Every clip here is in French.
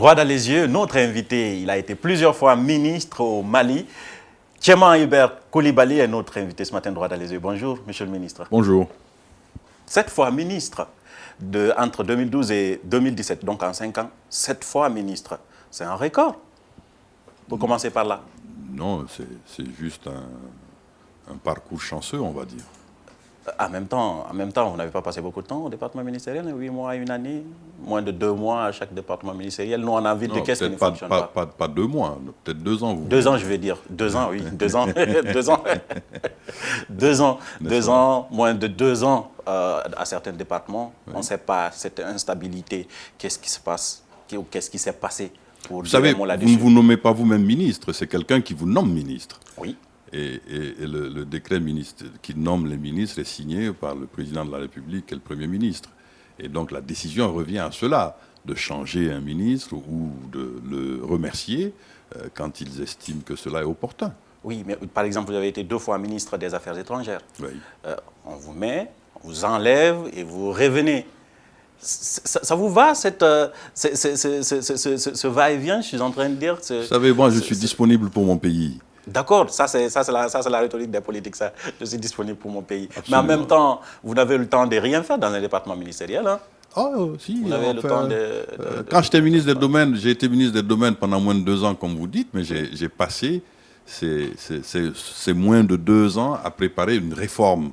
Droit dans les yeux, notre invité, il a été plusieurs fois ministre au Mali. Tchéman Hubert Coulibaly est notre invité ce matin, droit dans les yeux. Bonjour, monsieur le ministre. Bonjour. 7 fois ministre entre 2012 et 2017, donc en 5 ans, 7 fois ministre. C'est un record. Vous commencez par là. Non, c'est juste un parcours chanceux, on va dire. En même temps, vous n'avez pas passé beaucoup de temps au département ministériel, 8 mois, une année, moins de 2 mois à chaque département ministériel. Nous, on a envie de qu'est-ce qui ne fonctionne pas. Pas 2 mois, peut-être 2 ans. 2 ans, je vais dire. 2 ans, oui. 2 ans. 2 ans. 2 ans. 2 ans, moins de 2 ans à certains départements. Oui. On ne sait pas cette instabilité. Qu'est-ce qui se passe? Qu'est-ce qui s'est passé? Vous savez, vous ne vous nommez pas vous-même ministre, c'est quelqu'un qui vous nomme ministre. Oui. Et le décret ministre qui nomme les ministres est signé par le président de la République et le Premier ministre. Et donc la décision revient à cela, de changer un ministre ou de le remercier quand ils estiment que cela est opportun. Oui, mais par exemple, vous avez été 2 fois ministre des Affaires étrangères. Oui. On vous met, on vous enlève et vous revenez. Ça vous va, ce va-et-vient, je suis en train de dire? Vous savez, moi, je suis disponible pour mon pays. D'accord, ça c'est la rhétorique des politiques, ça. Je suis disponible pour mon pays. Absolument. Mais en même temps, vous n'avez le temps de rien faire dans un département ministériel. Hein? Oh, si. Vous avez le temps quand j'étais ministre des Domaines, j'ai été ministre des Domaines pendant moins de 2 ans, comme vous dites, mais j'ai passé ces moins de 2 ans à préparer une réforme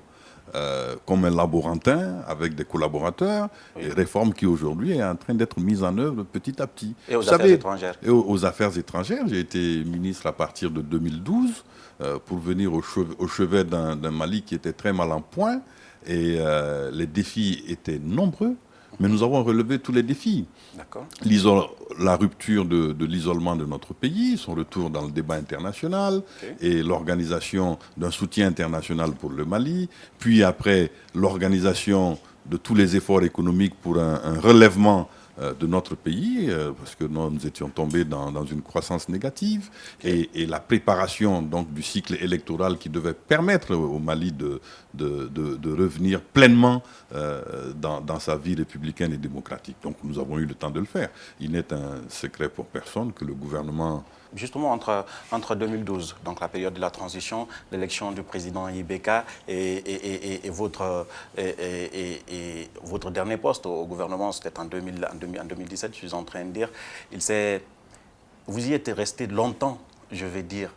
comme un laborantin avec des collaborateurs, oui. Une réforme qui aujourd'hui est en train d'être mise en œuvre petit à petit. Et aux affaires étrangères. Et aux affaires étrangères, j'ai été ministre à partir de 2012 pour venir au chevet d'un Mali qui était très mal en point et les défis étaient nombreux. Mais nous avons relevé tous les défis. La rupture de l'isolement de notre pays, son retour dans le débat international, okay. Et l'organisation d'un soutien international pour le Mali, puis après l'organisation de tous les efforts économiques pour un relèvement de notre pays, parce que nous étions tombés dans une croissance négative, okay. Et la préparation donc, du cycle électoral qui devait permettre au Mali de revenir pleinement dans sa vie républicaine et démocratique. Donc nous avons eu le temps de le faire. Il n'est un secret pour personne que le gouvernement... Justement, entre 2012, donc la période de la transition, l'élection du président Ibeka et votre dernier poste au gouvernement, c'était en 2017, je suis en train de dire, vous y êtes resté longtemps, je vais dire,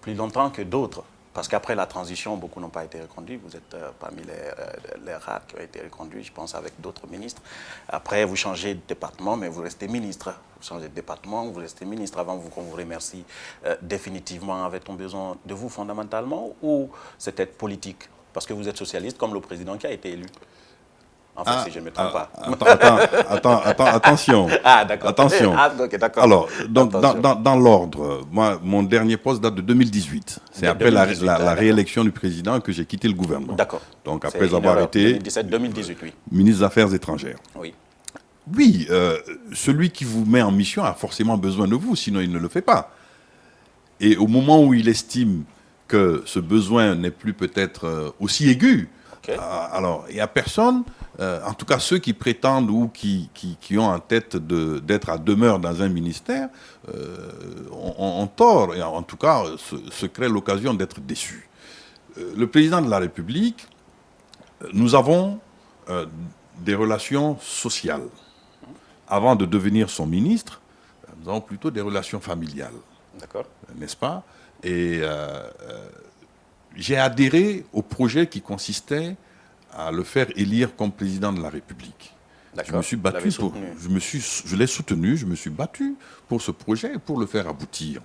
plus longtemps que d'autres. Parce qu'après la transition, beaucoup n'ont pas été reconduits. Vous êtes parmi les rares qui ont été reconduits, je pense, avec d'autres ministres. Après, vous changez de département, mais vous restez ministre. Vous changez de département, vous restez ministre. Avant qu'on vous remercie définitivement, avait-on besoin de vous fondamentalement ou c'était politique? Parce que vous êtes socialiste comme le président qui a été élu. Enfin, si je ne me trompe pas. Attention. Ah, d'accord. Attention. Ah, okay, d'accord. Alors, donc, dans l'ordre, moi, mon dernier poste date de 2018. C'est après la réélection du président que j'ai quitté le gouvernement. D'accord. Donc, après avoir été 2017-2018, oui. Ministre des Affaires étrangères. Oui. Oui, celui qui vous met en mission a forcément besoin de vous, sinon il ne le fait pas. Et au moment où il estime que ce besoin n'est plus peut-être aussi aigu, okay. Alors, il n'y a personne, en tout cas ceux qui prétendent ou qui ont en tête d'être à demeure dans un ministère, ont tort, et en tout cas se créent l'occasion d'être déçus. Le président de la République, nous avons des relations sociales. Avant de devenir son ministre, nous avons plutôt des relations familiales. D'accord. N'est-ce pas? Et j'ai adhéré au projet qui consistait à le faire élire comme président de la République. Je me suis battu je l'ai soutenu, je me suis battu pour ce projet et pour le faire aboutir.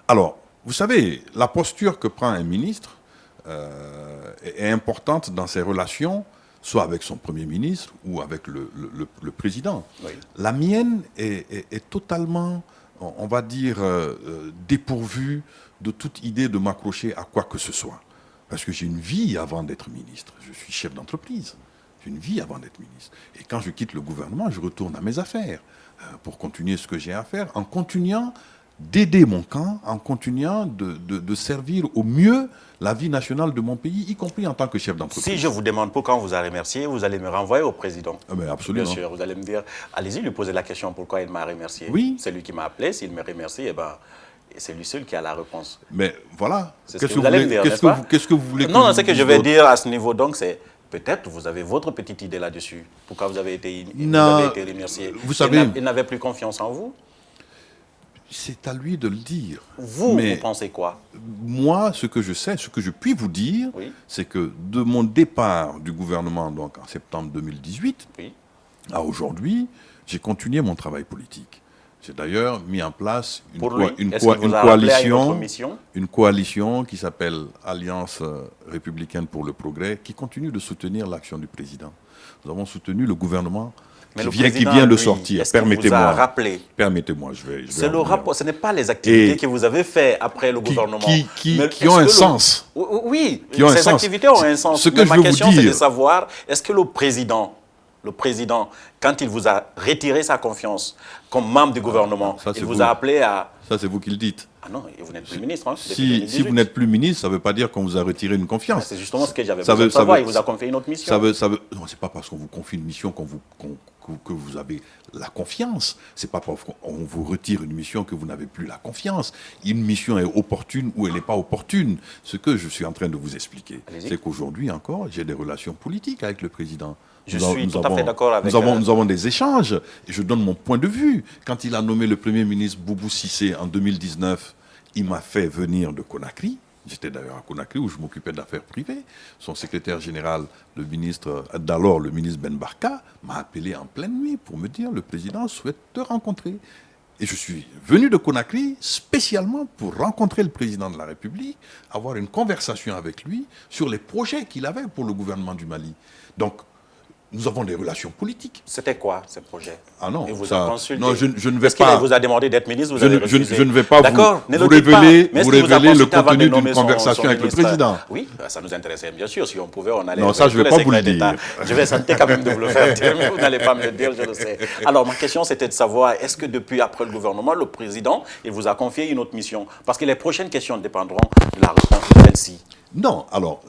Alors, vous savez, la posture que prend un ministre est importante dans ses relations, soit avec son Premier ministre ou avec le président. Oui. La mienne est totalement, on va dire, dépourvue de toute idée de m'accrocher à quoi que ce soit. Parce que j'ai une vie avant d'être ministre. Je suis chef d'entreprise. J'ai une vie avant d'être ministre. Et quand je quitte le gouvernement, je retourne à mes affaires pour continuer ce que j'ai à faire, en continuant d'aider mon camp en continuant de servir au mieux la vie nationale de mon pays, y compris en tant que chef d'entreprise. Si je vous demande pourquoi on vous a remercié, vous allez me renvoyer au président. Ah ben absolument. Bien sûr, vous allez me dire, allez-y, lui poser la question pourquoi il m'a remercié. Oui. C'est lui qui m'a appelé, s'il me remercie, eh ben, c'est lui seul qui a la réponse. Mais voilà. C'est ce que vous allez me dire, n'est-ce pas? Qu'est-ce que vous voulez que Non, je ce que dise je vais d'autre? dire à ce niveau, donc, c'est peut-être vous avez votre petite idée là-dessus. Pourquoi vous avez été remercié? Vous savez, il n'avait plus confiance en vous? c'est à lui de le dire. Vous pensez quoi? Moi, ce que je sais, ce que je puis vous dire, Oui. c'est que de mon départ du gouvernement, donc en septembre 2018, Oui. à aujourd'hui, j'ai continué mon travail politique. J'ai d'ailleurs mis en place une coalition qui s'appelle Alliance républicaine pour le progrès, qui continue de soutenir l'action du président. Nous avons soutenu le gouvernement qui vient de sortir. Permettez-moi, je vais c'est le rapport, ce n'est pas les activités que vous avez faites après le gouvernement. Qui ont un sens. Oui, ces activités ont un sens. Ce que je veux vous dire, c'est de savoir, est-ce que le président, quand il vous a retiré sa confiance comme membre du gouvernement, il vous a appelé à... Ça, c'est vous qui le dites. Ah non, et vous n'êtes plus ministre. Hein, si vous n'êtes plus ministre, ça ne veut pas dire qu'on vous a retiré une confiance. C'est justement ce que j'avais besoin de savoir. Il vous a confié une autre mission. Non, ce n'est pas parce qu'on vous confie une mission que vous avez la confiance. Ce n'est pas parce qu'on vous retire une mission que vous n'avez plus la confiance. Une mission est opportune ou elle n'est pas opportune. Ce que je suis en train de vous expliquer, c'est qu'aujourd'hui encore, j'ai des relations politiques avec le président. Je suis tout à fait d'accord avec... Nous avons des échanges. Et je donne mon point de vue. Quand il a nommé le Premier ministre Boubou Cissé en 2019, il m'a fait venir de Conakry. J'étais d'ailleurs à Conakry où je m'occupais d'affaires privées. Son secrétaire général, le ministre Ben Barka, m'a appelé en pleine nuit pour me dire « Le président souhaite te rencontrer ». Et je suis venu de Conakry spécialement pour rencontrer le président de la République, avoir une conversation avec lui sur les projets qu'il avait pour le gouvernement du Mali. Donc, nous avons des relations politiques. C'était quoi, ces projets? Ah non, il vous a consulté. Non, je ne vais pas... pas... Est-ce qu'il vous a demandé d'être ministre? Vous avez refusé. Je ne vais pas vous révéler le contenu d'une conversation avec le président. Oui, ça nous intéressait, bien sûr. Si on pouvait, on allait... Non, ça, je ne vais pas vous le dire. Je vais essayer quand même de vous le faire dire, mais vous n'allez pas me le dire, je le sais. Alors, ma question, c'était de savoir, est-ce que depuis, après le gouvernement, le président, il vous a confié une autre mission? Parce que les prochaines questions dépendront de la réponse de celle-ci. Non, alors,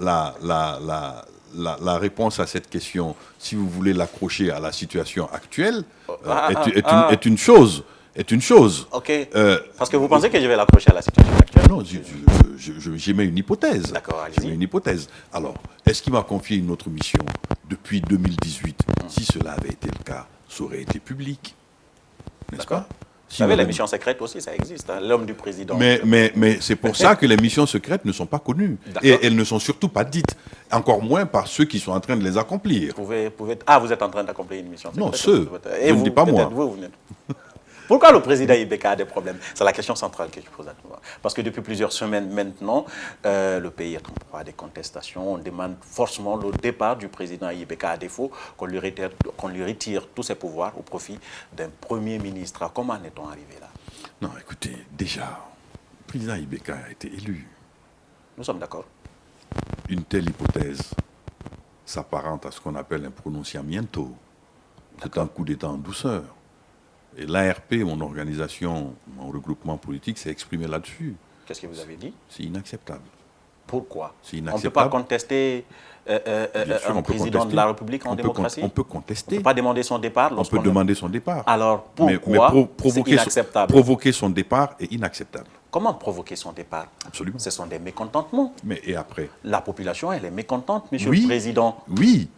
la réponse à cette question, si vous voulez l'accrocher à la situation actuelle, est une chose. Ok. Parce que vous pensez que je vais l'accrocher à la situation actuelle? Non, j'émets une hypothèse. D'accord, allez-y. Une hypothèse. Alors, est-ce qu'il m'a confié une autre mission depuis 2018? Si cela avait été le cas, ça aurait été public. N'est-ce pas? Vous savez, les missions secrètes aussi, ça existe. Hein, l'homme du président. Mais c'est pour ça que les missions secrètes ne sont pas connues. Et elles ne sont surtout pas dites. Encore moins par ceux qui sont en train de les accomplir. Vous êtes en train d'accomplir une mission secrète? Non, je ne dis pas moi. Pourquoi le président Ibeka a des problèmes? C'est la question centrale que je pose à tout le monde. Parce que depuis plusieurs semaines maintenant, le pays est en proie à des contestations. On demande forcément le départ du président Ibeka à défaut qu'on lui retire tous ses pouvoirs au profit d'un Premier ministre. Comment est-on arrivé là? Non, écoutez, déjà, le président Ibeka a été élu. Nous sommes d'accord. Une telle hypothèse s'apparente à ce qu'on appelle un pronunciamiento. C'est un coup d'État en douceur. Et l'ARP, mon organisation, mon regroupement politique, s'est exprimé là-dessus. Qu'est-ce que vous avez dit? C'est inacceptable. Pourquoi? C'est inacceptable. On ne peut pas contester un président de la République en démocratie? On peut contester. On ne peut pas demander son départ? On peut demander son départ. Alors pourquoi c'est inacceptable? Provoquer son départ est inacceptable. Comment provoquer son départ? Absolument. Ce sont des mécontentements. Mais et après? La population, elle est mécontente, monsieur le président. Oui.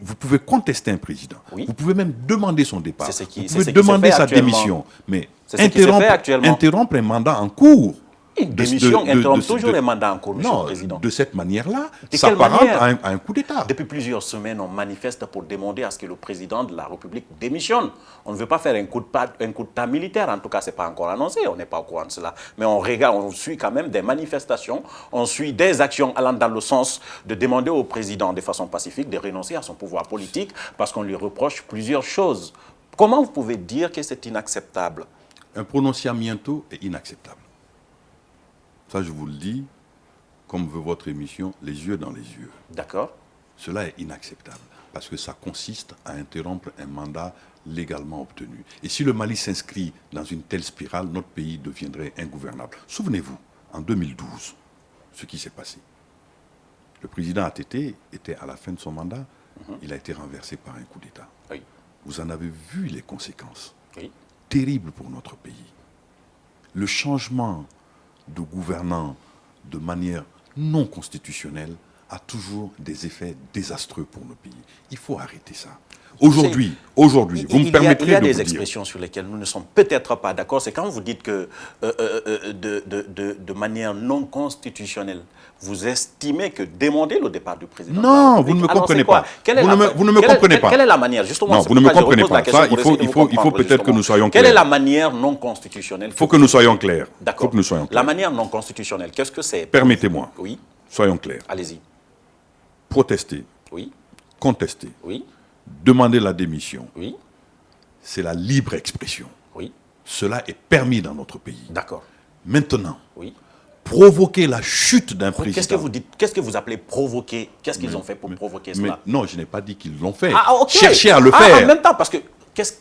Vous pouvez contester un président. Oui. Vous pouvez même demander son départ. Vous pouvez demander sa démission. Mais interrompre un mandat en cours. Une démission interrompt toujours les mandats en cours, monsieur le président. De cette manière-là, ça s'apparente à un coup d'État. Depuis plusieurs semaines, on manifeste pour demander à ce que le président de la République démissionne. On ne veut pas faire un coup d'État militaire, en tout cas, ce n'est pas encore annoncé, on n'est pas au courant de cela. Mais on regarde, on suit quand même des manifestations, on suit des actions allant dans le sens de demander au président de façon pacifique de renoncer à son pouvoir politique parce qu'on lui reproche plusieurs choses. Comment vous pouvez dire que c'est inacceptable? Un prononciamiento est inacceptable. Ça, je vous le dis, comme veut votre émission, les yeux dans les yeux. D'accord. Cela est inacceptable, parce que ça consiste à interrompre un mandat légalement obtenus. Et si le Mali s'inscrit dans une telle spirale, notre pays deviendrait ingouvernable. Souvenez-vous, en 2012, ce qui s'est passé. Le président ATT était à la fin de son mandat, il a été renversé par un coup d'État. Oui. Vous en avez vu les conséquences. Oui. Terribles pour notre pays. Le changement de gouvernant de manière non constitutionnelle a toujours des effets désastreux pour nos pays. Il faut arrêter ça. Aujourd'hui, vous me permettrez de Il y a vous des dire... expressions sur lesquelles nous ne sommes peut-être pas d'accord. C'est quand vous dites que de manière non constitutionnelle, vous estimez que demander le départ du président... Non, vous ne me comprenez pas. Vous ne me comprenez pas. Quelle est la manière, justement? Non, vous ne me comprenez pas. Ça, il faut peut-être que nous soyons clairs. Quelle est la manière non constitutionnelle? Il faut que nous soyons clairs. D'accord. Faut que nous soyons clairs. La manière non constitutionnelle, qu'est-ce que c'est? Permettez-moi. Oui. Soyons clairs. Allez-y. Protester, Oui. contester, Oui. demander la démission, Oui. c'est la libre expression. Oui. Cela est permis dans notre pays. D'accord. Maintenant, Oui. provoquer la chute d'un président... Qu'est-ce que vous dites? Qu'est-ce que vous appelez provoquer? Qu'est-ce qu'ils ont fait pour provoquer cela? Non, je n'ai pas dit qu'ils l'ont fait. Ah, ok. Cherchez à le faire. En même temps, parce que...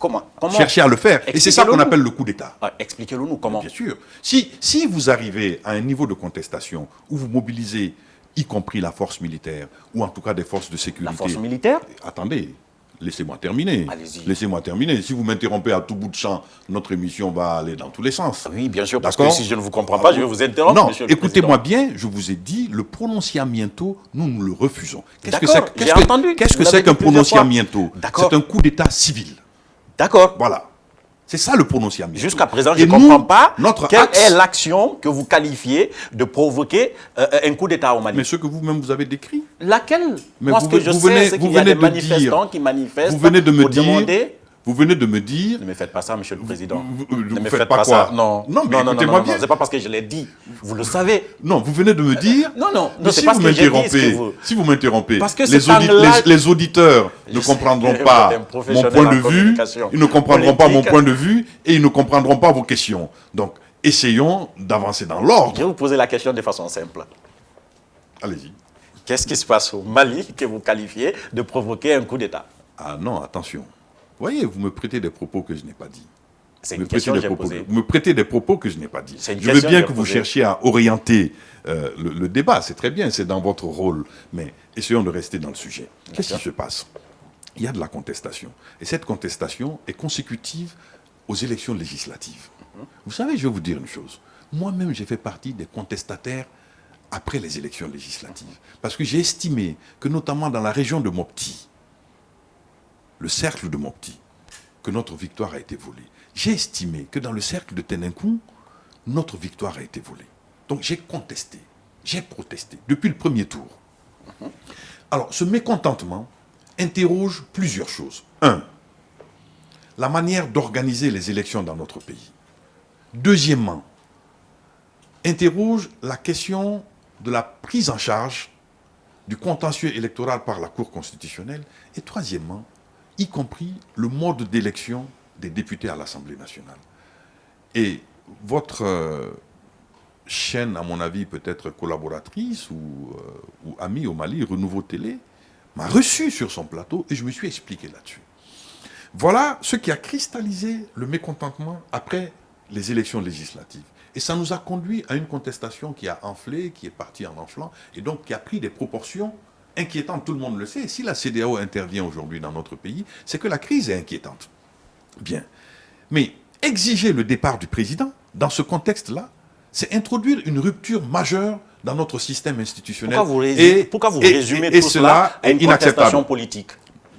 Comment Cherchez à le faire. Et c'est ça qu'on appelle le coup d'État. Expliquez-le nous, comment? Bien sûr. Si vous arrivez à un niveau de contestation où vous mobilisez, y compris la force militaire, ou en tout cas des forces de sécurité... La force militaire? Attendez, laissez-moi terminer. Allez-y. Laissez-moi terminer. Si vous m'interrompez à tout bout de champ, notre émission va aller dans tous les sens. Oui, bien sûr, parce que si je ne vous comprends pas, je vais vous interrompre, non, monsieur le président. écoutez-moi bien, je vous ai dit, le prononciamiento, nous le refusons. D'accord, j'ai entendu. Qu'est-ce que c'est qu'un prononciamiento? C'est un coup d'État civil. D'accord. Voilà. C'est ça le prononciamiento. Jusqu'à présent, je ne comprends pas quelle est l'action que vous qualifiez de provoquer un coup d'État au Mali. Mais ce que vous-même vous avez décrit. Laquelle? Mais moi, ce que je sais, c'est qu'il y a des manifestants qui manifestent pour demander... Vous venez de me dire... Ne me faites pas ça, monsieur le président. Ne me faites pas ça. Non, mais écoutez-moi bien. C'est pas parce que je l'ai dit. Vous le savez. Non, vous venez de me dire... Non, c'est pas ce que j'ai dit. Si vous m'interrompez, les auditeurs ne comprendront pas mon point de vue, ils ne comprendront pas mon point de vue et ils ne comprendront pas vos questions. Donc, essayons d'avancer dans l'ordre. Je vais vous poser la question de façon simple. Allez-y. Qu'est-ce qui se passe au Mali que vous qualifiez de provoquer un coup d'État? Ah non, attention. Vous voyez, vous me prêtez des propos que je n'ai pas dit. C'est une question que j'ai posée. Vous me prêtez des propos que je n'ai pas dit. Je veux bien que vous cherchiez à orienter le débat. C'est très bien, c'est dans votre rôle. Mais essayons de rester dans le sujet. Qu'est-ce qui se passe? Il y a de la contestation. Et cette contestation est consécutive aux élections législatives. Vous savez, je vais vous dire une chose. Moi-même, j'ai fait partie des contestataires après les élections législatives. Parce que j'ai estimé que, notamment dans la région de Mopti, le cercle de Mopti, que notre victoire a été volée. J'ai estimé que dans le cercle de Téninkoun, notre victoire a été volée. Donc j'ai contesté, j'ai protesté depuis le premier tour. Alors ce mécontentement interroge plusieurs choses. Un, la manière d'organiser les élections dans notre pays. Deuxièmement, interroge la question de la prise en charge du contentieux électoral par la Cour constitutionnelle. Et troisièmement, y compris le mode d'élection des députés à l'Assemblée nationale. Et votre chaîne, à mon avis, peut-être collaboratrice ou amie au Mali, Renouveau Télé, m'a reçu sur son plateau et je me suis expliqué là-dessus. Voilà ce qui a cristallisé le mécontentement après les élections législatives. Et ça nous a conduit à une contestation qui a enflé, qui est partie en enflant, et donc qui a pris des proportions inquiétante, tout le monde le sait. Si la CEDEAO intervient aujourd'hui dans notre pays, c'est que la crise est inquiétante. Bien. Mais exiger le départ du président, dans ce contexte-là, c'est introduire une rupture majeure dans notre système institutionnel. Pourquoi vous résumez tout cela à une contestation politique?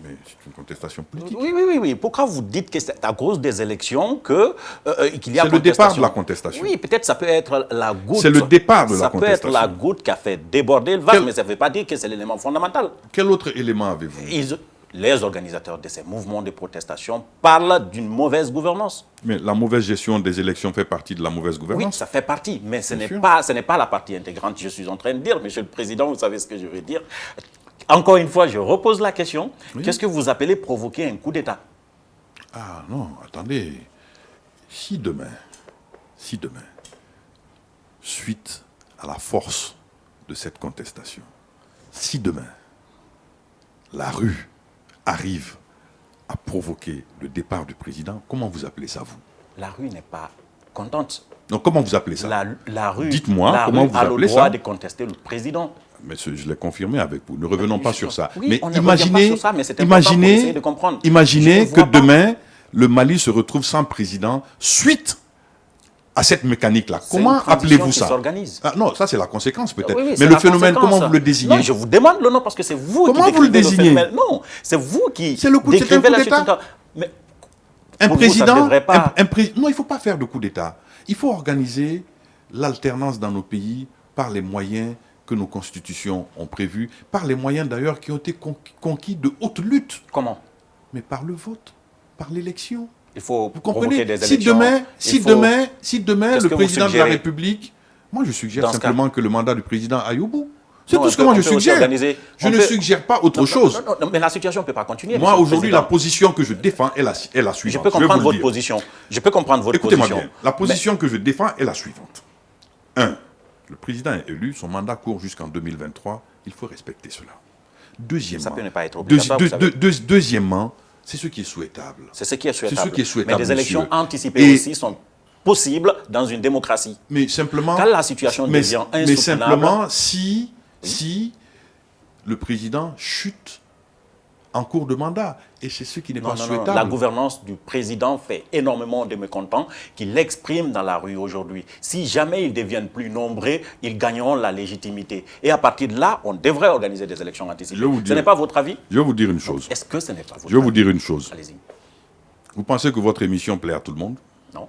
Mais c'est une contestation politique. Oui. Pourquoi vous dites que c'est à cause des élections qu'il y a contestation? C'est le départ de la contestation. Oui, peut-être ça peut être la goutte. C'est le départ de la contestation. Ça peut être la goutte qui a fait déborder le vase, mais ça ne veut pas dire que c'est l'élément fondamental. Quel autre élément avez-vous? Les organisateurs de ces mouvements de protestation parlent d'une mauvaise gouvernance. Mais la mauvaise gestion des élections fait partie de la mauvaise gouvernance? Oui, ça fait partie, mais ce n'est pas la partie intégrante. Je suis en train de dire, monsieur le président, vous savez ce que je veux dire. Encore une fois, je repose la question. Oui. Qu'est-ce que vous appelez provoquer un coup d'État? Ah non, attendez. Si demain, suite à la force de cette contestation, si demain, la rue arrive a provoqué le départ du président, comment vous appelez ça, vous? La rue n'est pas contente. Donc, comment vous appelez ça? La rue, Dites-moi, comment vous a appelez le droit ça? de contester le président. Mais je l'ai confirmé avec vous. Ne revenons pas sur ça. Oui, mais on ne revient pas sur ça, mais c'est important pour essayer de comprendre. Imaginez Je que ne vois pas. demain, le Mali se retrouve sans président suite à cette mécanique-là. Comment appelez-vous ça? Ah, non, ça c'est la conséquence peut-être. Oui, oui, mais c'est le la phénomène, conséquence. comment vous le désignez? Non, je vous demande le nom parce que c'est vous Comment qui vous le décrivez désignez? phénomène. Non, c'est vous qui C'est le coup, c'est un décrivez coup la d'État. situation. Mais Un pour vous, ça ne président, devrait pas. non, il ne faut pas faire de coup d'État. Il faut organiser l'alternance dans nos pays par les moyens que nos constitutions ont prévus, par les moyens d'ailleurs qui ont été conquis de haute lutte. Comment? Mais par le vote, par l'élection. Il faut Vous provoquer comprenez? des Si élections. demain, Qu'est-ce le que vous président de la suggérez? République, moi je suggère Dans ce simplement que le mandat du président aille au bout. C'est Non, tout ce que moi je suggère. Je ne peut- suggère pas autre Non, chose. non, mais la situation ne peut pas continuer. Moi monsieur le aujourd'hui, la Président. position que je défends est la suivante. Je peux Je vais comprendre vous le votre dire. position. Je peux comprendre votre Écoutez-moi position. bien. La position que je défends est la suivante. 1. Le président est élu, son mandat court jusqu'en 2023. Il faut respecter cela. Deuxièmement, Ça peut ne pas être obligatoire, vous savez. deuxièmement, c'est ce qui est souhaitable. C'est ce qui est souhaitable. C'est ce qui est souhaitable, Mais des élections monsieur. anticipées Et- aussi sont possibles dans une démocratie. Mais simplement, Quand la situation devient mais insoutenable, simplement si le président chute en cours de mandat. Et c'est ce qui n'est pas non, souhaitable. la gouvernance du président fait énormément de mécontents qu'il exprime dans la rue aujourd'hui. Si jamais ils deviennent plus nombreux, ils gagneront la légitimité. Et à partir de là, on devrait organiser des élections anticipées. Je vais vous Ce dire- n'est pas votre avis? Je vais vous dire une chose. Est-ce que ce n'est pas votre Je vais vous avis? dire une chose. Allez-y. Vous pensez que votre émission plaît à tout le monde? Non,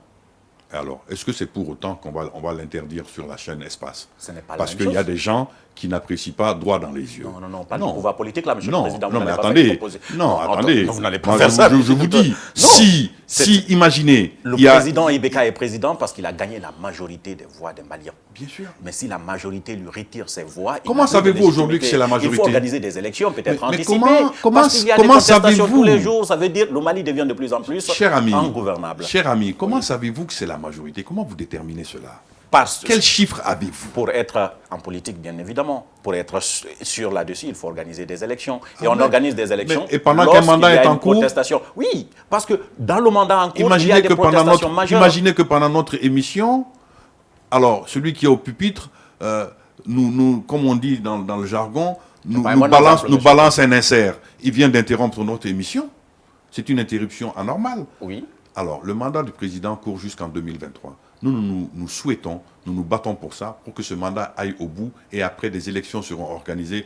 Alors, est-ce que c'est pour autant qu'on va l'interdire sur la chaîne Espace? ce n'est pas la Parce même qu'il y a chose. des gens qui n'apprécient pas droit dans les yeux. Non, pas du pouvoir politique là, monsieur Non, le Président. vous non, mais n'allez pas attendez, faire proposer. non, attendez. Vous n'allez pas Moi, faire ça. je vous dis, Non, si, imaginez, Le il y a... président Ibeka est président parce qu'il a gagné la majorité des voix des Maliens. Bien sûr. Mais si la majorité lui retire ses voix... il Comment n'a plus de savez-vous aujourd'hui que légitimité. c'est la majorité? Il faut organiser des élections, peut-être Mais anticipées. comment parce qu'il y a des comment contestations savez-vous? tous les jours. Ça veut dire que le Mali devient de plus en plus Cher ami, ingouvernable. comment savez-vous que c'est la majorité? Comment vous déterminez cela? Parce que Quel chiffre avez-vous? pour être en politique, bien évidemment, pour être sûr là-dessus, il faut organiser des élections. Et Ah, on mais- organise des élections. et pendant qu'un lorsqu'il mandat y a est en une cours? protestation. Oui, parce que dans le mandat en cours, il y a des protestations majeures. Imaginez que pendant notre émission, alors celui qui est au pupitre, nous, comme on dit dans le jargon, nous pas un bon exemple, monsieur. balance un insert. Il vient d'interrompre notre émission. C'est une interruption anormale. Oui. Alors, le mandat du président court jusqu'en 2023. Nous souhaitons, nous nous battons pour ça, pour que ce mandat aille au bout et après des élections seront organisées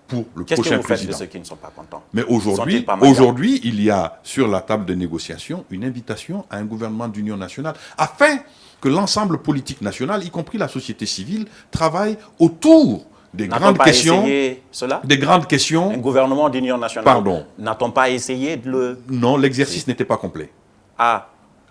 pour le Qu'est-ce que prochain vous faites président. de ceux qui ne sont pas contents? Mais Sont-ils aujourd'hui, pas malins? il y a sur la table de négociation une invitation à un gouvernement d'union nationale afin que l'ensemble politique national, y compris la société civile, travaille autour des N'a-t-on grandes pas questions. essayé cela? Des grandes Un questions. gouvernement d'union nationale. Pardon. N'a-t-on pas essayé de le... Non, l'exercice n'était pas complet. Ah,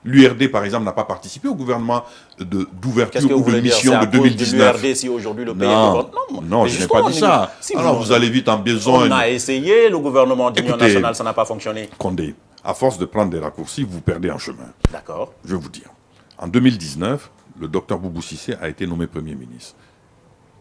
L'URD, par exemple, n'a pas participé au gouvernement qu'est-ce d'ouverture que ou vous de voulez dire? mission C'est à de cause de 2019. l'URD si aujourd'hui le pays Non, est... non, mais je n'ai justement, pas dit ça. si Alors vous allez vite en On besogne. a essayé, le gouvernement d'union Écoutez, nationale, ça n'a pas fonctionné. Condé, à force de prendre des raccourcis, vous perdez en chemin. D'accord. Je vais vous dire. En 2019, le docteur Boubou Cissé a été nommé Premier ministre.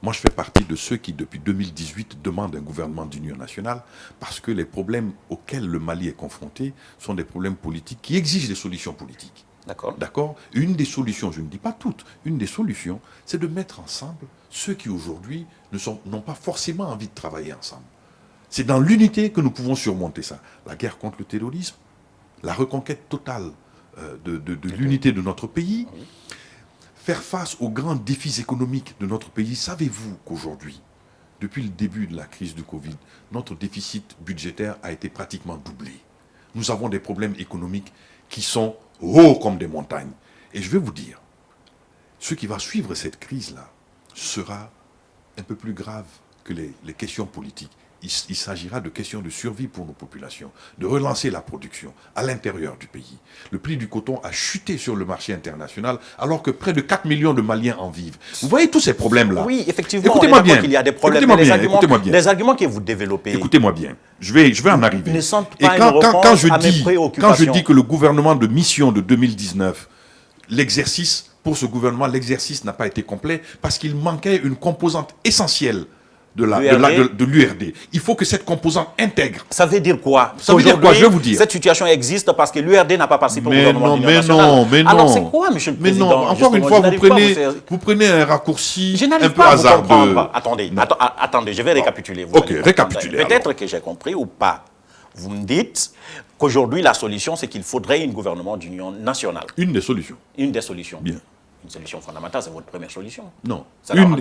Moi, je fais partie de ceux qui, depuis 2018, demandent un gouvernement d'union nationale parce que les problèmes auxquels le Mali est confronté sont des problèmes politiques qui exigent des solutions politiques. D'accord. D'accord? Une des solutions, je ne dis pas toutes, une des solutions, c'est de mettre ensemble ceux qui aujourd'hui n'ont pas forcément envie de travailler ensemble. C'est dans l'unité que nous pouvons surmonter ça. La guerre contre le terrorisme, la reconquête totale de l'unité de notre pays, faire face aux grands défis économiques de notre pays. Savez-vous qu'aujourd'hui, depuis le début de la crise du Covid, notre déficit budgétaire a été pratiquement doublé. Nous avons des problèmes économiques qui sont hauts comme des montagnes. Et je vais vous dire, ce qui va suivre cette crise-là sera un peu plus grave que les questions politiques. Il s'agira de questions de survie pour nos populations, de relancer la production à l'intérieur du pays. Le prix du coton a chuté sur le marché international alors que près de 4 millions de Maliens en vivent. Vous voyez tous ces problèmes-là? Oui, effectivement, Écoutez-moi on est d'accord bien. qu'il y a des problèmes. Écoutez-moi mais bien, écoutez-moi bien. les arguments que vous développez Écoutez-moi bien, je vais en arriver. ne sont Et pas une réponse quand je à mes dis préoccupations. que le gouvernement de mission de 2019, l'exercice, pour ce gouvernement, l'exercice n'a pas été complet parce qu'il manquait une composante essentielle de l'URD. Il faut que cette composante intègre. Ça veut dire quoi? Ça veut dire quoi? Je vais vous dire. Cette situation existe parce que l'URD n'a pas participé au gouvernement d'union nationale. Mais non. Alors c'est quoi, monsieur le Président? Mais non, encore une fois, vous prenez un raccourci un peu hasardeux. Attendez, je vais récapituler. Ok, récapitulez. Peut-être que j'ai compris ou pas. Vous me dites qu'aujourd'hui, la solution, c'est qu'il faudrait un gouvernement d'union nationale. Une des solutions. Une des solutions. Bien. Une solution fondamentale, c'est votre première solution. Non.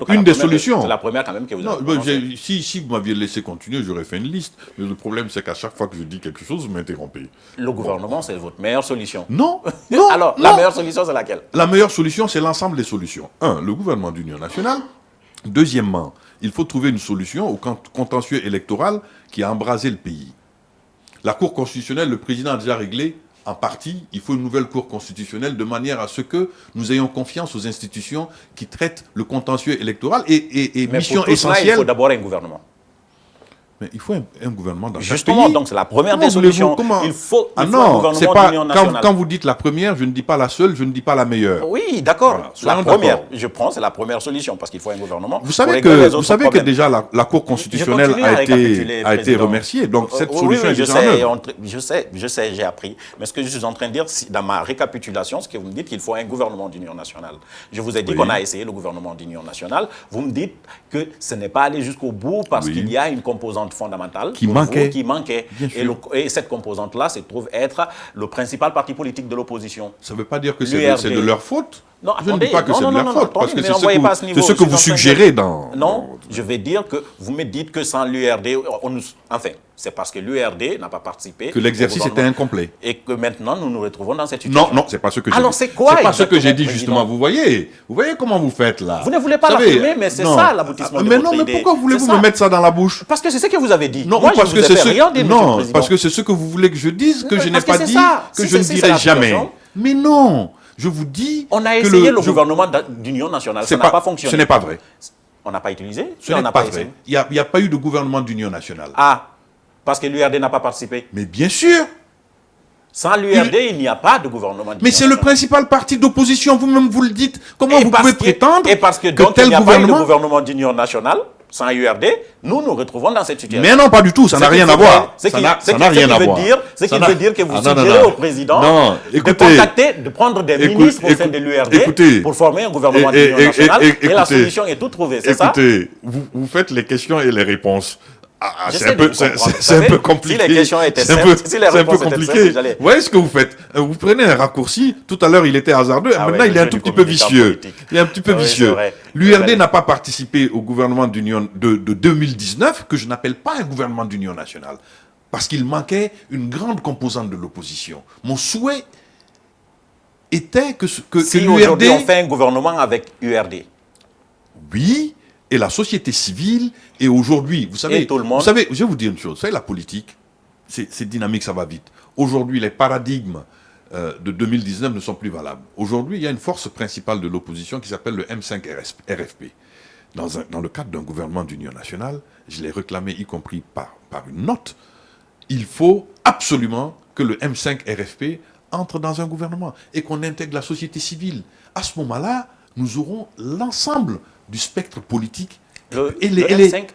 Une des solutions. C'est la première quand même que vous avez si vous m'aviez laissé continuer, j'aurais fait une liste. Mais le problème, c'est qu'à chaque fois que je dis quelque chose, vous m'interrompez. Le gouvernement, c'est votre meilleure solution. Non. Alors, la meilleure solution, c'est laquelle? La meilleure solution, c'est l'ensemble des solutions. Un, le gouvernement d'union nationale. Deuxièmement, il faut trouver une solution au contentieux électoral qui a embrasé le pays. La Cour constitutionnelle, le président a déjà réglé en partie. Il faut une nouvelle Cour constitutionnelle de manière à ce que nous ayons confiance aux institutions qui traitent le contentieux électoral et mais mission pour tout essentielle. cela, il faut d'abord un gouvernement. Mais il faut un gouvernement dans chaque pays. Justement, donc c'est la première des solutions. Il faut un gouvernement d'union nationale. Quand vous dites la première, je ne dis pas la seule, je ne dis pas la meilleure. Oui, d'accord. Voilà, la première, je prends, c'est la première solution parce qu'il faut un gouvernement. Vous savez que déjà la Cour constitutionnelle a été remerciée. Donc cette solution est déjà en œuvre. Je sais, j'ai appris. Mais ce que je suis en train de dire, dans ma récapitulation, ce que vous me dites qu'il faut un gouvernement d'union nationale. Je vous ai dit qu'on a essayé le gouvernement d'union nationale. Vous me dites que ce n'est pas allé jusqu'au bout parce qu'il y a une composante fondamentale qui manquait. Et cette composante-là se trouve être le principal parti politique de l'opposition. Ça ne veut pas dire que c'est de leur faute. Non, je ne dis pas que c'est de leur faute, parce que c'est ce que vous suggérez suggérez dans... Non, je vais dire que vous me dites que sans l'URD, enfin, c'est parce que l'URD n'a pas participé. Que l'exercice était incomplet. Et que maintenant, nous nous retrouvons dans cette situation. Non, c'est pas ce que j'ai dit. Alors, c'est quoi? C'est pas ce que j'ai dit, justement. Vous voyez comment vous faites, là. Vous ne voulez pas l'affirmer, mais c'est ça l'aboutissement de votre idée. Mais pourquoi voulez-vous me mettre ça dans la bouche? Parce que c'est ce que vous avez dit. Non, moi, parce que c'est rien dit, non, parce que c'est ce que vous voulez que je dise, que je n'ai pas dit, que je ne dirai jamais. Mais non, je vous dis... On a essayé le gouvernement d'union nationale, ça n'a pas fonctionné. Ce n'est pas vrai. On n'a pas utilisé? Ce n'est pas vrai. Il n'y a pas eu de gouvernement d'union nationale. Ah, parce que l'URD n'a pas participé. Mais bien sûr. Sans l'URD, il n'y a pas de gouvernement d'union nationale. Mais c'est le principal parti d'opposition, vous-même vous le dites. Comment vous pouvez prétendre que tel gouvernement... il n'y a pas eu de gouvernement d'union nationale, sans URD, nous nous retrouvons dans cette situation. Mais non, pas du tout, ça n'a rien à voir. Ça n'a rien à voir. Ce qui veut dire que vous suggérez au président de contacter, de prendre des ministres au sein de l'URD pour former un gouvernement d'union nationale. Et la solution est toute trouvée, c'est ça? Écoutez, vous faites les questions et les réponses. C'est un peu compliqué. Si les questions étaient simples, si les réponses étaient simples, vous voyez ce que vous faites? Vous prenez un raccourci. Tout à l'heure, il était hasardeux. Maintenant, il est un tout petit peu vicieux. Il est un petit peu vicieux. L'URD n'a pas participé au gouvernement d'union de 2019, que je n'appelle pas un gouvernement d'union nationale, parce qu'il manquait une grande composante de l'opposition. Mon souhait était que si aujourd'hui on fait un gouvernement avec URD. Oui. Et la société civile, et aujourd'hui, vous savez, je vais vous dire une chose, vous savez, la politique, c'est dynamique, ça va vite. Aujourd'hui, les paradigmes de 2019 ne sont plus valables. Aujourd'hui, il y a une force principale de l'opposition qui s'appelle le M5 RFP. Dans le cadre d'un gouvernement d'union nationale, je l'ai réclamé, y compris par une note, il faut absolument que le M5 RFP entre dans un gouvernement et qu'on intègre la société civile. À ce moment-là, nous aurons l'ensemble du spectre politique. Le M5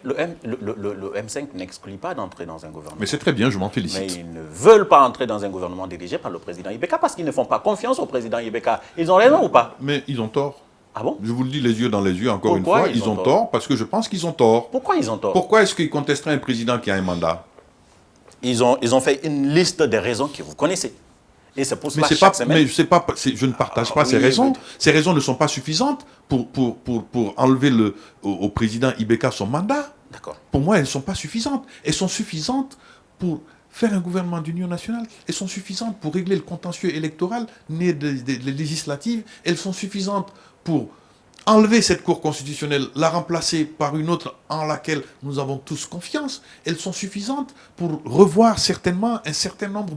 n'exclut pas d'entrer dans un gouvernement. Mais c'est très bien, je m'en félicite. Mais ils ne veulent pas entrer dans un gouvernement dirigé par le président Ibeka parce qu'ils ne font pas confiance au président Ibeka. Ils ont raison ou pas? Mais ils ont tort. Ah bon? Je vous le dis les yeux dans les yeux, encore une fois, ils ont tort parce que je pense qu'ils ont tort. Pourquoi ils ont tort? Pourquoi est-ce qu'ils contesteraient un président qui a un mandat? Ils ont fait une liste des raisons que vous connaissez. Et c'est pour cela que je ne partage pas ces raisons. Ces raisons ne sont pas suffisantes pour enlever au président Ibeka son mandat. D'accord. Pour moi, elles ne sont pas suffisantes. Elles sont suffisantes pour faire un gouvernement d'union nationale. Elles sont suffisantes pour régler le contentieux électoral né des législatives. Elles sont suffisantes pour enlever cette Cour constitutionnelle, la remplacer par une autre en laquelle nous avons tous confiance. Elles sont suffisantes pour revoir certainement un certain nombre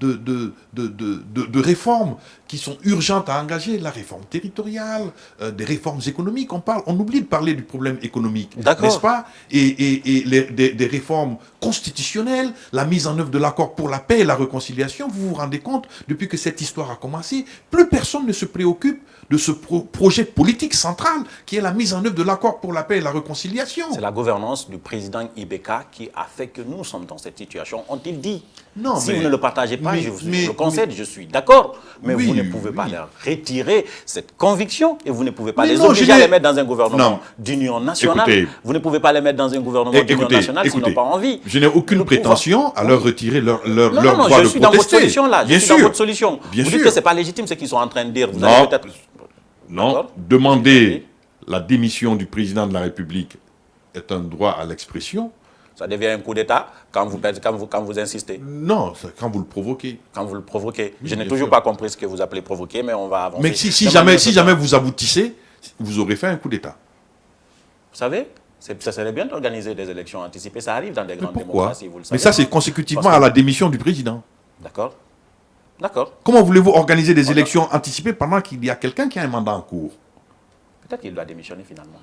de réformes qui sont urgentes à engager, la réforme territoriale, des réformes économiques. On oublie de parler du problème économique, n'est-ce pas? Et des réformes constitutionnelles, la mise en œuvre de l'accord pour la paix et la réconciliation. Vous vous rendez compte, depuis que cette histoire a commencé, plus personne ne se préoccupe de ce projet politique central qui est la mise en œuvre de l'accord pour la paix et la réconciliation. C'est la gouvernance du président Ibeka qui a fait que nous sommes dans cette situation, ont-ils dit. Non, si vous ne le partagez pas, je vous le concède, je suis d'accord. Mais vous ne pouvez pas leur retirer cette conviction et vous ne pouvez pas les obliger à les mettre dans un gouvernement d'union nationale. Écoutez, vous ne pouvez pas les mettre dans un gouvernement d'union nationale s'ils n'ont pas envie. Je n'ai aucune prétention à leur retirer leur droit de protester. Je suis dans votre solution là. Bien je suis dans votre solution. Bien vous sûr. dites que ce n'est pas légitime ce qu'ils sont en train de dire. Vous non, peut-être... non. Demander la démission du président de la République est un droit à l'expression. Ça devient un coup d'État quand vous insistez. Non, quand vous le provoquez. Quand vous le provoquez. Oui, je n'ai toujours pas compris ce que vous appelez provoquer, mais on va avancer. Mais si jamais vous aboutissez, vous aurez fait un coup d'État. Vous savez, ça serait bien d'organiser des élections anticipées. Ça arrive dans des grandes démocraties, vous le savez. Mais ça, c'est consécutivement à la démission du président. D'accord. D'accord. Comment voulez-vous organiser des élections anticipées pendant qu'il y a quelqu'un qui a un mandat en cours? Peut-être qu'il doit démissionner finalement.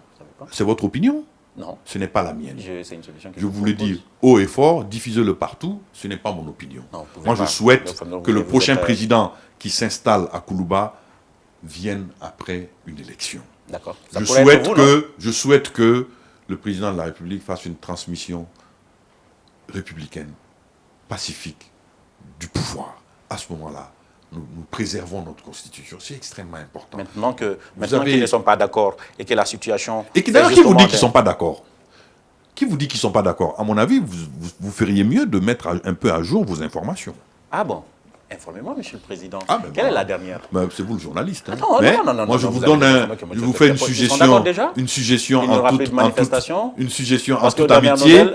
C'est votre opinion? Non. Ce n'est pas la mienne. C'est une solution que je vous le dis haut et fort, diffusez-le partout, ce n'est pas mon opinion. Non, moi, je souhaite que le prochain président qui s'installe à Koulouba vienne après une élection. D'accord. Je souhaite que le président de la République fasse une transmission républicaine, pacifique, du pouvoir. À ce moment-là, nous préservons notre constitution. C'est extrêmement important. Maintenant qu'ils ne sont pas d'accord et que la situation... Et d'ailleurs, qui vous dit qu'ils ne sont pas d'accord? Qui vous dit qu'ils ne sont pas d'accord? À mon avis, vous feriez mieux de mettre un peu à jour vos informations. Ah bon? Informez-moi, Monsieur le Président. Quelle est la dernière? C'est vous le journaliste. Hein. Non, moi, je vous fais une suggestion en toute amitié.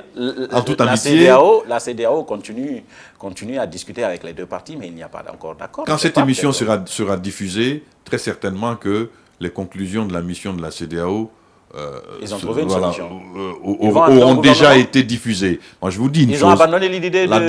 La CEDEAO continue à discuter avec les deux parties, mais il n'y a pas encore d'accord. Quand cette émission sera diffusée, très certainement que les conclusions de la mission de la CEDEAO ils ont trouvé une solution. Auront déjà été diffusés. Moi, je vous dis une chose. Ils ont abandonné l'idée de la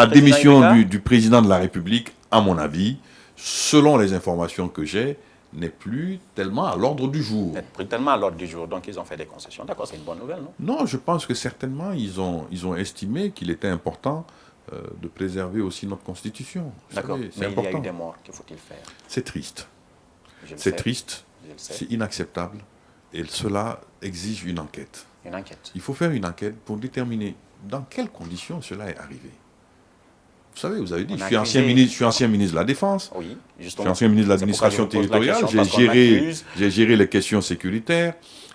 démission du président de la République, à mon avis, selon les informations que j'ai, n'est plus tellement à l'ordre du jour. N'est plus tellement à l'ordre du jour. Donc, ils ont fait des concessions. D'accord, c'est une bonne nouvelle, non? Non, je pense que certainement, ils ont estimé qu'il était important de préserver aussi notre Constitution. D'accord, mais il y a eu des morts. Que faut-il faire? C'est triste. C'est triste. C'est inacceptable. Et cela exige une enquête. Une enquête. Il faut faire une enquête pour déterminer dans quelles conditions cela est arrivé. Vous savez, vous avez dit, je suis ancien ministre de la Défense. Oui, justement. Je suis ancien ministre de l'administration territoriale. J'ai géré les questions sécuritaires.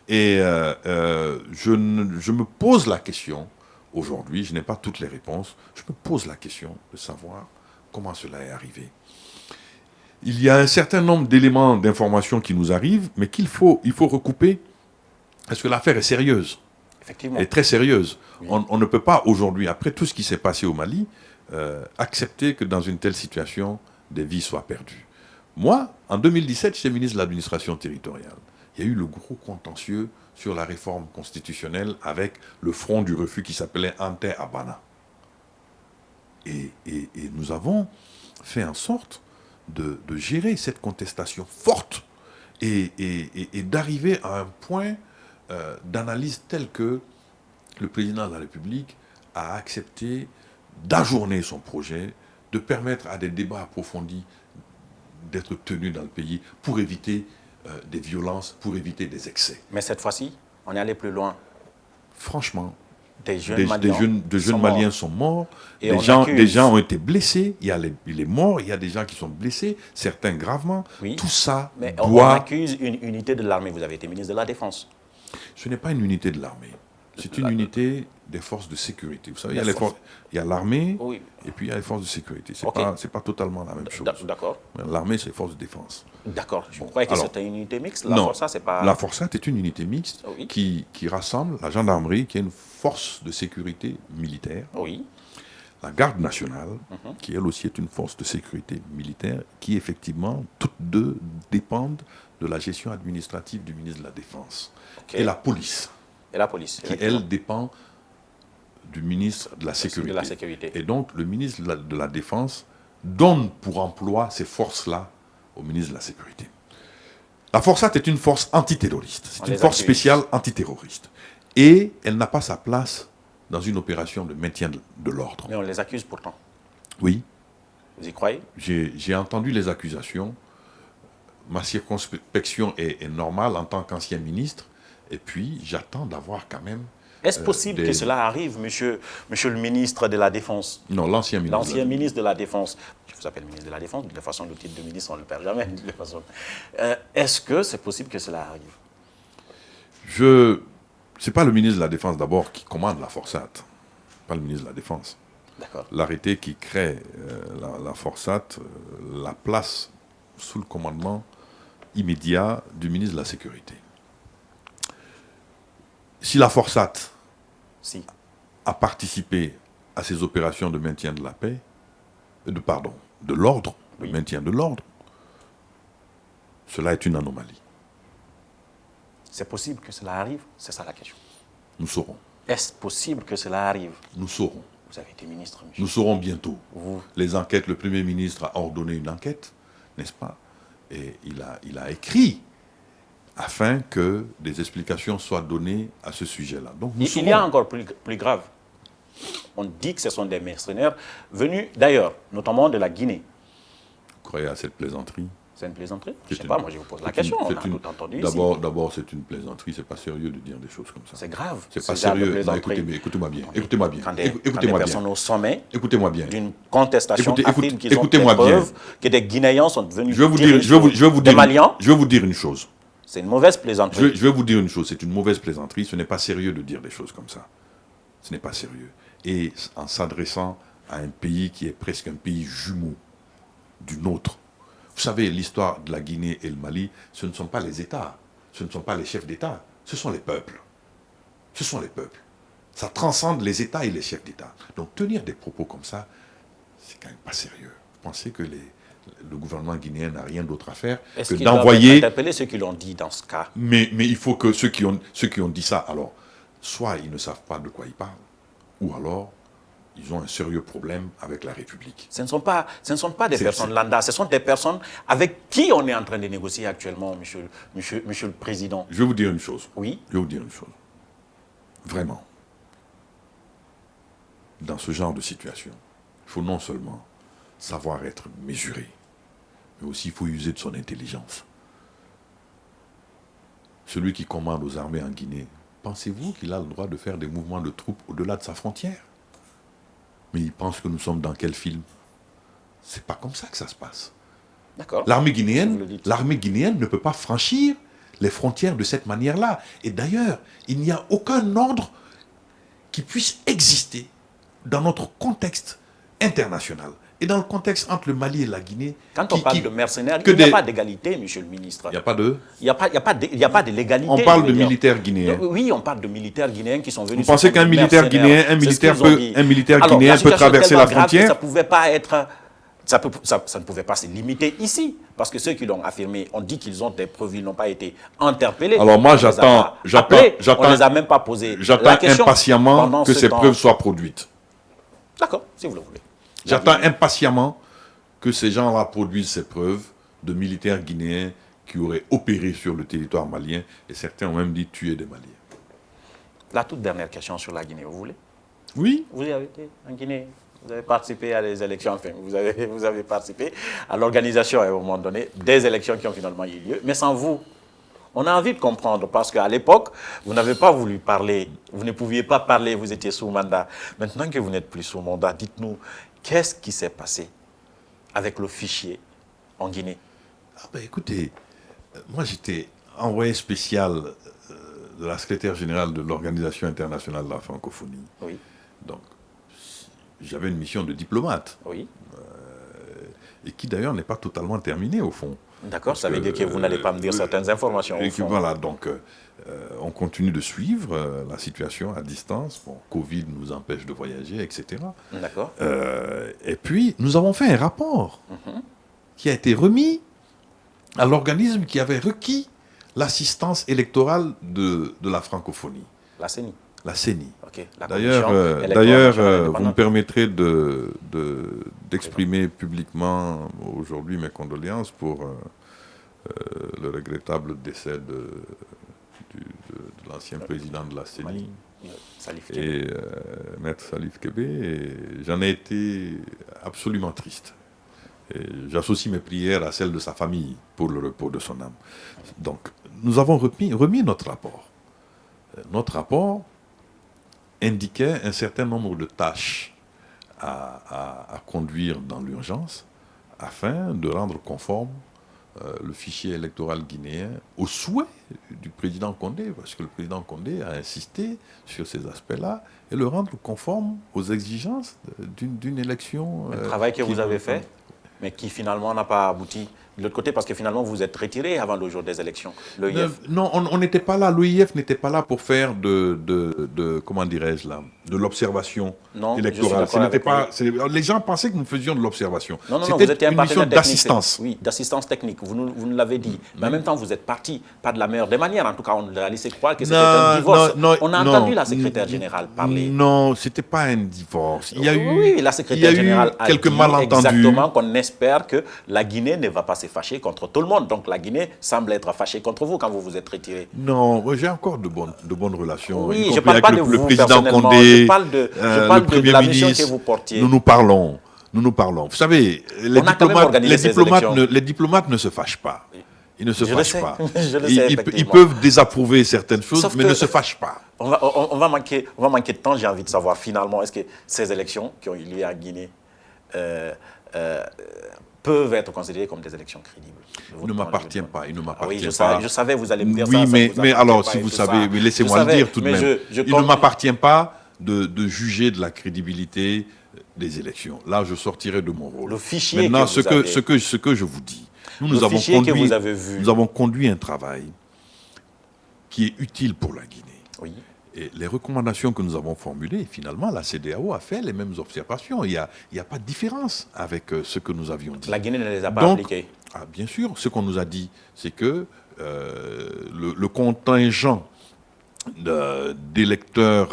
Et je me pose la question, aujourd'hui, je n'ai pas toutes les réponses, je me pose la question de savoir comment cela est arrivé. Il y a un certain nombre d'éléments d'information qui nous arrivent, mais il faut recouper, parce que l'affaire est sérieuse. Effectivement. Elle est très sérieuse. Oui. On ne peut pas aujourd'hui, après tout ce qui s'est passé au Mali, accepter que dans une telle situation, des vies soient perdues. Moi, en 2017, j'étais ministre de l'administration territoriale. Il y a eu le gros contentieux sur la réforme constitutionnelle avec le front du refus qui s'appelait Ante Abana. Et nous avons fait en sorte de gérer cette contestation forte et d'arriver à un point d'analyse tel que le président de la République a accepté d'ajourner son projet, de permettre à des débats approfondis d'être tenus dans le pays pour éviter des violences, pour éviter des excès. Mais cette fois-ci, on est allé plus loin. Franchement, des jeunes Maliens sont morts, des gens ont été blessés, il y a les morts, il y a des gens qui sont blessés, certains gravement. Oui. Tout ça mais on accuse une unité de l'armée. Vous avez été ministre de la Défense. Ce n'est pas une unité de l'armée. C'est une unité des forces de sécurité. Vous savez, il y a l'armée et puis il y a les forces de sécurité. C'est pas totalement la même chose. D'accord. L'armée, c'est les forces de défense. D'accord. Je croyais que c'était une unité mixte. La Forçat, c'est pas... La Forçat est une unité mixte qui rassemble la gendarmerie, qui est une force de sécurité militaire. Oui. La garde nationale, qui elle aussi est une force de sécurité militaire, qui effectivement, toutes deux dépendent de la gestion administrative du ministre de la Défense. Et la police. Et la police. Qui, elle, dépend du ministre de la Sécurité. Et donc, le ministre de la Défense donne pour emploi ces forces-là au ministre de la Sécurité. La Forsat est une force antiterroriste, c'est une force spéciale antiterroriste. Et elle n'a pas sa place dans une opération de maintien de l'ordre. Mais on les accuse pourtant. Oui. Vous y croyez? J'ai entendu les accusations. Ma circonspection est normale en tant qu'ancien ministre. Et puis, j'attends d'avoir quand même... Est-ce possible que cela arrive, monsieur le ministre de la Défense? Non, l'ancien ministre. L'ancien ministre de la Défense. Je vous appelle ministre de la Défense. De toute façon, le titre de ministre, on ne le perd jamais. De toute façon. Est-ce que c'est possible que cela arrive? Ce n'est pas le ministre de la Défense d'abord qui commande la Forsat. Pas le ministre de la Défense. D'accord. L'arrêté qui crée la Forsat la place sous le commandement immédiat du ministre de la Sécurité. Si la Forsat a participé à ces opérations de maintien de la paix, de l'ordre, de maintien de l'ordre, cela est une anomalie. C'est possible que cela arrive? C'est ça la question. Nous saurons. Est-ce possible que cela arrive? Nous saurons. Vous avez été ministre, monsieur. Nous saurons bientôt. Vous. Les enquêtes, le Premier ministre a ordonné une enquête, n'est-ce pas? Et il a écrit afin que des explications soient données à ce sujet-là. Donc il y a encore plus grave. On dit que ce sont des mercenaires venus d'ailleurs, notamment de la Guinée. Vous croyez à cette plaisanterie? C'est une plaisanterie? Je ne sais pas, moi je vous pose la question, on a tout entendu ici. D'abord, c'est une plaisanterie, c'est pas sérieux de dire des choses comme ça. C'est grave. C'est pas sérieux. Écoutez-moi bien. Écoutez-moi bien. Quand des personnes au sommet d'une contestation affirment qu'ils ont des preuves que des Guinéens sont devenus des Maliens. Je vais vous dire une chose. C'est une mauvaise plaisanterie. Je vais vous dire une chose, c'est une mauvaise plaisanterie, ce n'est pas sérieux de dire des choses comme ça. Ce n'est pas sérieux. Et en s'adressant à un pays qui est presque un pays jumeau du nôtre. Vous savez, l'histoire de la Guinée et le Mali, ce ne sont pas les États, ce ne sont pas les chefs d'État, ce sont les peuples. Ce sont les peuples. Ça transcende les États et les chefs d'État. Donc tenir des propos comme ça, c'est quand même pas sérieux. Vous pensez que le gouvernement guinéen n'a rien d'autre à faire que d'envoyer... Est-ce interpeller ceux qui l'ont dit dans ce cas? Mais il faut que ceux qui ont dit ça, alors, soit ils ne savent pas de quoi ils parlent, ou alors ils ont un sérieux problème avec la République. Ce ne sont pas des personnes lambda, ce sont des personnes avec qui on est en train de négocier actuellement, monsieur le Président. Je vais vous dire une chose. Oui. Je vais vous dire une chose. Vraiment, dans ce genre de situation, il faut non seulement savoir être mesuré, mais aussi il faut user de son intelligence. Celui qui commande aux armées en Guinée, pensez-vous qu'il a le droit de faire des mouvements de troupes au-delà de sa frontière? Mais il pense que nous sommes dans quel film? C'est pas comme ça que ça se passe. D'accord. L'armée guinéenne ne peut pas franchir les frontières de cette manière-là. Et d'ailleurs, il n'y a aucun ordre qui puisse exister dans notre contexte international. Et dans le contexte entre le Mali et la Guinée... Quand on parle de mercenaires, il n'y a pas d'égalité, monsieur le ministre. Il n'y a pas de... Il n'y a pas de l'égalité. On parle de militaires guinéens. Oui, on parle de militaires guinéens qui sont venus... Vous pensez qu'un militaire guinéen, un militaire guinéen peut traverser la frontière? Ça pouvait pas être... Ça ne pouvait pas se limiter ici. Parce que ceux qui l'ont affirmé ont dit qu'ils ont des preuves, ils n'ont pas été interpellés. Alors moi, j'attends... On ne les a même pas posé la question. J'attends impatiemment que ces preuves soient produites. D'accord, si vous le voulez. J'attends impatiemment que ces gens-là produisent ces preuves de militaires guinéens qui auraient opéré sur le territoire malien, et certains ont même dit tuer des Maliens. La toute dernière question sur la Guinée, vous voulez? Oui. Vous avez été en Guinée, vous avez participé à des élections, enfin, vous avez participé à l'organisation à un moment donné des élections qui ont finalement eu lieu, mais sans vous. On a envie de comprendre, parce qu'à l'époque, vous n'avez pas voulu parler, vous ne pouviez pas parler, vous étiez sous mandat. Maintenant que vous n'êtes plus sous mandat, dites-nous, qu'est-ce qui s'est passé avec le fichier en Guinée? Écoutez, moi j'étais envoyé spécial de la secrétaire générale de l'Organisation internationale de la francophonie. Oui. Donc, j'avais une mission de diplomate. Oui. Et qui d'ailleurs n'est pas totalement terminée au fond. D'accord, ça veut dire que vous n'allez pas me dire certaines informations. Au fond. Voilà, donc on continue de suivre la situation à distance. Bon, Covid nous empêche de voyager, etc. D'accord. Et puis, nous avons fait un rapport qui a été remis à l'organisme qui avait requis l'assistance électorale de la francophonie. La CENI. La CENI. Ok, la D'ailleurs, Commission électorale nationale vous me indépendante. permettrez d'exprimer publiquement aujourd'hui mes condoléances pour le regrettable décès de l'ancien président de la CENI, Salif Kébé. et Maître Salif Kébé. Et j'en ai été absolument triste. Et j'associe mes prières à celles de sa famille pour le repos de son âme. Donc, nous avons remis notre rapport. Notre rapport indiquait un certain nombre de tâches à conduire dans l'urgence afin de rendre conforme le fichier électoral guinéen aux souhaits du président Condé, parce que le président Condé a insisté sur ces aspects-là, et le rendre conforme aux exigences d'une élection. Un travail que vous avez fait, mais qui finalement n'a pas abouti. De l'autre côté, parce que finalement, vous êtes retiré avant le jour des élections. L'OIF. Non, on n'était pas là. L'OIF n'était pas là pour faire comment dirais-je là, de l'observation électorale. Les gens pensaient que nous faisions de l'observation. Non, vous C'était étiez un une mission partenaire d'assistance. Oui, d'assistance technique. Vous nous l'avez dit. Mais en même temps, vous êtes parti, pas de la meilleure des manières. En tout cas, on a laissé croire que c'était un divorce. On a entendu la secrétaire générale parler. Non, c'était pas un divorce. Oui, la secrétaire générale a quelques dit malentendus. Exactement qu'on espère que la Guinée ne va pas se fâcher contre tout le monde. Donc la Guinée semble être fâchée contre vous quand vous vous êtes retiré. Non, j'ai encore de bonnes relations. Oui, je ne parle pas de vous personnellement. Condé, je parle de la mission que vous portiez. Nous nous parlons. Vous savez, les diplomates ne se fâchent pas. Ils ne se fâchent pas. Ils peuvent désapprouver certaines choses, mais ne se fâchent pas. On va manquer de temps. J'ai envie de savoir finalement, est-ce que ces élections qui ont eu lieu en Guinée peuvent être considérées comme des élections crédibles? Il ne m'appartient pas. Oui, je savais, vous allez me dire ça. Oui, mais alors, si vous savez, laissez-moi le dire tout de même. Il ne m'appartient pas de juger de la crédibilité des élections. Là, je sortirai de mon rôle. Le fichier Maintenant, que ce que je vous dis, nous avons conduit un travail qui est utile pour la Guinée. Oui. Et les recommandations que nous avons formulées, finalement, la CEDEAO a fait les mêmes observations. Il n'y a pas de différence avec ce que nous avions dit. La Guinée ne les a pas appliquées. Bien sûr, ce qu'on nous a dit, c'est que le contingent d'électeurs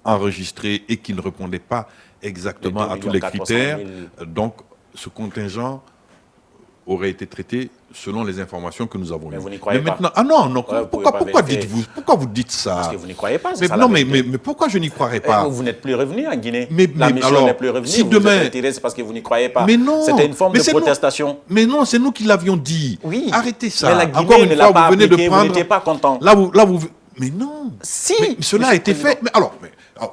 enregistrés et qui ne répondaient pas exactement à tous les critères, donc ce contingent aurait été traité selon les informations que nous avons eues. Mais vous n'y croyez pas. Non. Pourquoi vous dites ça? Parce que vous n'y croyez pas. Mais pourquoi je n'y croirais pas? Vous n'êtes plus revenu en Guinée. La mission n'est plus revenue. Si vous demain, êtes retiré, c'est parce que vous n'y croyez pas. Mais non. C'était une forme de protestation. Mais non, c'est nous qui l'avions dit. Oui. Arrêtez ça. Mais la Guinée Encore une fois, vous venez de prendre. Vous n'étiez pas content. Mais non. Si. Mais cela a été fait. Alors,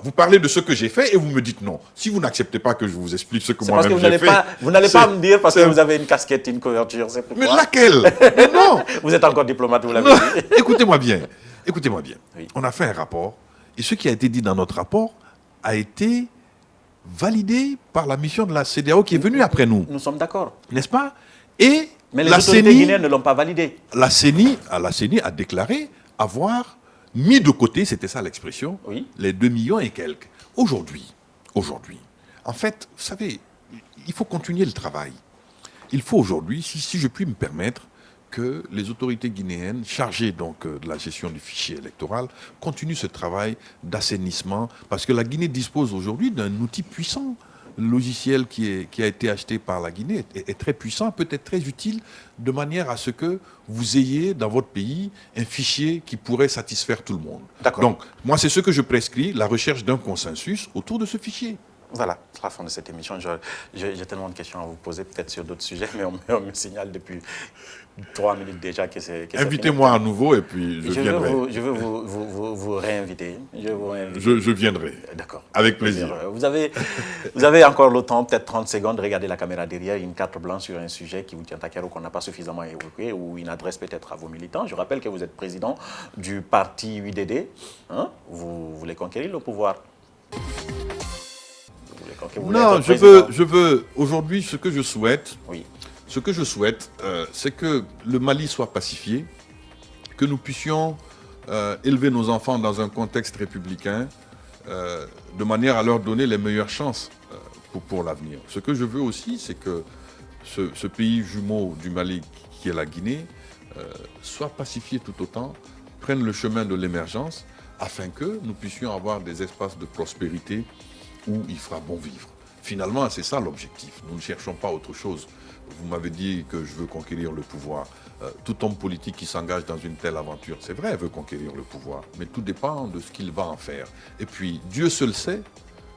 vous parlez de ce que j'ai fait et vous me dites non. Si vous n'acceptez pas que je vous explique ce que moi-même j'ai fait... Vous n'allez pas me dire parce que vous avez une casquette, une couverture, c'est pourquoi. Mais laquelle? Mais non. Vous êtes encore diplomate, vous l'avez dit. Écoutez-moi bien. Oui. On a fait un rapport et ce qui a été dit dans notre rapport a été validé par la mission de la CEDEAO qui est venue après nous. Nous sommes d'accord. N'est-ce pas? Et mais les autorités guinéennes ne l'ont pas validé. La CENI a déclaré avoir mis de côté, c'était ça l'expression, les 2 millions et quelques. Aujourd'hui, en fait, vous savez, il faut continuer le travail. Il faut aujourd'hui, si je puis me permettre, que les autorités guinéennes chargées donc de la gestion du fichier électoral continuent ce travail d'assainissement, parce que la Guinée dispose aujourd'hui d'un outil puissant. Le logiciel qui a été acheté par la Guinée est très puissant, peut être très utile, de manière à ce que vous ayez dans votre pays un fichier qui pourrait satisfaire tout le monde. Donc, moi, c'est ce que je prescris, la recherche d'un consensus autour de ce fichier. Voilà, c'est la fin de cette émission. J'ai tellement de questions à vous poser, peut-être sur d'autres sujets, mais on me signale depuis 3 minutes déjà que c'est Invitez-moi à nouveau et puis je viendrai. Je veux vous réinviter. Je viendrai. D'accord. Avec plaisir. Vous avez encore le temps, peut-être 30 secondes, de regarder la caméra derrière, une carte blanche sur un sujet qui vous tient à cœur ou qu'on n'a pas suffisamment évoqué, ou une adresse peut-être à vos militants. Je rappelle que vous êtes président du parti UDD. Vous voulez conquérir le pouvoir. Non, je veux aujourd'hui, ce que je souhaite, c'est que le Mali soit pacifié, que nous puissions élever nos enfants dans un contexte républicain, de manière à leur donner les meilleures chances pour l'avenir. Ce que je veux aussi, c'est que ce pays jumeau du Mali, qui est la Guinée, soit pacifié tout autant, prenne le chemin de l'émergence, afin que nous puissions avoir des espaces de prospérité où il fera bon vivre. Finalement, c'est ça l'objectif. Nous ne cherchons pas autre chose. Vous m'avez dit que je veux conquérir le pouvoir. Tout homme politique qui s'engage dans une telle aventure, c'est vrai, veut conquérir le pouvoir, mais tout dépend de ce qu'il va en faire. Et puis, Dieu seul sait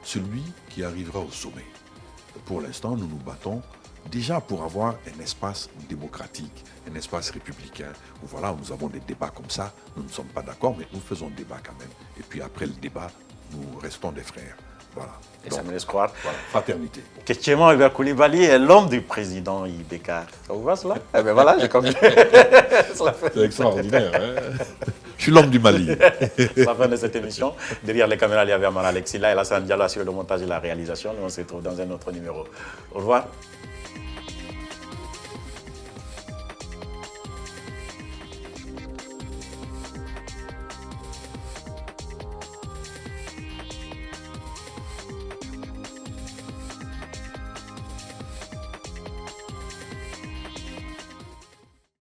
celui qui arrivera au sommet. Pour l'instant, nous nous battons déjà pour avoir un espace démocratique, un espace républicain, où voilà, nous avons des débats comme ça, nous ne sommes pas d'accord, mais nous faisons débat quand même. Et puis après le débat, nous restons des frères. Voilà. Et donc, ça me laisse croire. Voilà, fraternité. Qu'Etchema Albert Coulibaly est l'homme du président Ibeka. Ça vous va cela? Eh bien voilà, j'ai compris. C'est extraordinaire. Hein. Je suis l'homme du Mali. C'est la fin de cette émission. Derrière les caméras, il y avait Amara Alexis là et Alassane Diallo sur le montage et la réalisation. Nous on se retrouve dans un autre numéro. Au revoir.